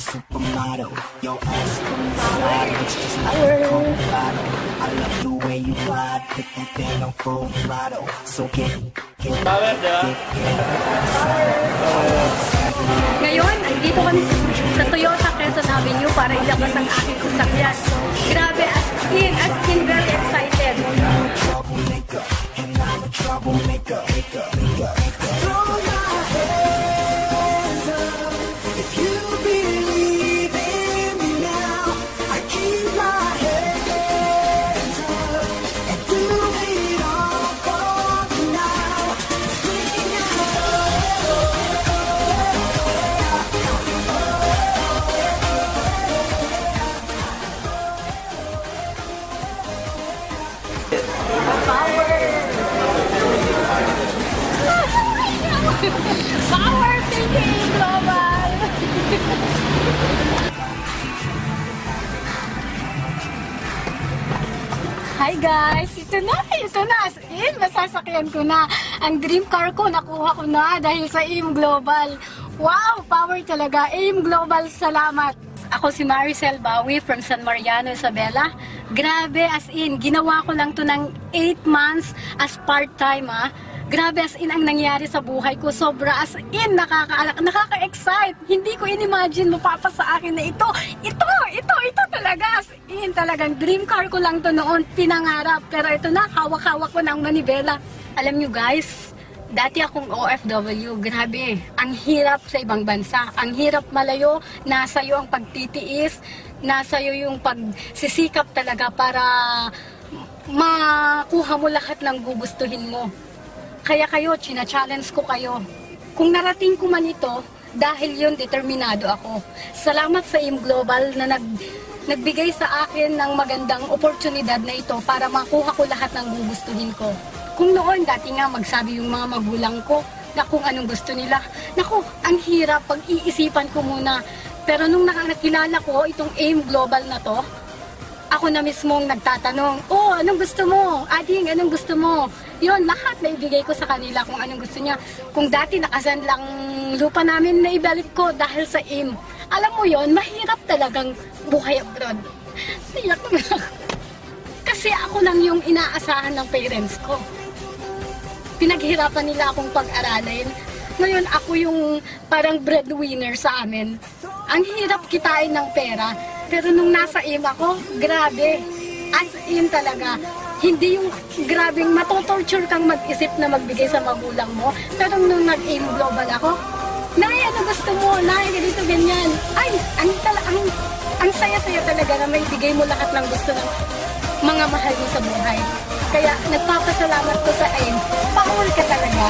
supermodel. Your ass from the side, it's just like a Colorado. I love the way you ride, put that thing on full throttle. So get Ngayon, andito kami sa Toyota Quezon Avenue para ilabas ang aking sasakyan. Grabe, as in, very excited. troublemaker, and I'm a troublemaker. Throw your hands up if you believe in me now. I keep my hands up and do it all for me now. Sing Power thinking global! Hi guys! Ito na! As in, masasakyan ko na. Ang dream car ko, nakuha ko na dahil sa AIM Global. Wow! Power talaga. AIM Global, salamat! Ako si Maricel Bawi from San Mariano, Isabela. Grabe, as in, ginawa ko lang to ng 8 months as part-time, ha. Grabe, as in, ang nangyari sa buhay ko. Sobra, as in, nakaka-excite. Hindi ko in-imagine mapapa sa akin na ito talaga. As in, talagang dream car ko lang to noon, pinangarap. Pero ito na, hawak-hawak ko ng manibela. Alam nyo guys, dati akong OFW, grabe, ang hirap sa ibang bansa. Ang hirap malayo, nasa iyo ang pagtitiis, nasa iyo yung pagsisikap talaga para makuha mo lahat ng gugustuhin mo. Kaya kayo, china-challenge ko kayo. Kung narating ko man ito, dahil yun, determinado ako. Salamat sa AIM Global na nagbigay sa akin ng magandang oportunidad na ito para makuha ko lahat ng gugustuhin ko. Kung noon, dati nga magsabi yung mga magulang ko na kung anong gusto nila. Naku, ang hirap, pag-iisipan ko muna. Pero nung nakilala ko itong AIM Global na to, ako na mismong nagtatanong, oh, anong gusto mo? Ading, anong gusto mo? Yun, lahat na ibigay ko sa kanila kung anong gusto niya. Kung dati nakasan lang lupa namin, na ibalik ko dahil sa AIM. Alam mo yon, mahirap talagang buhay abroad. Naiyak na ako. Kasi ako lang yung inaasahan ng parents ko. Pinaghirapan nila akong pag-aralin. Ngayon ako yung parang breadwinner sa amin. Ang hirap kitain ng pera. Pero nung nasa AIM ako, grabe. As in talaga. Hindi yung grabing matotorture kang mag-isip na magbigay sa magulang mo. Pero nung nag-AIM Global ako, Nay, ano gusto mo? Nay, ganito, ganyan. Ay, ang saya-saya talaga na may bigay mo lahat ng gusto ng mga mahal mo sa buhay. Kaya nagpapasalamat ko sa AIM. Power ka talaga.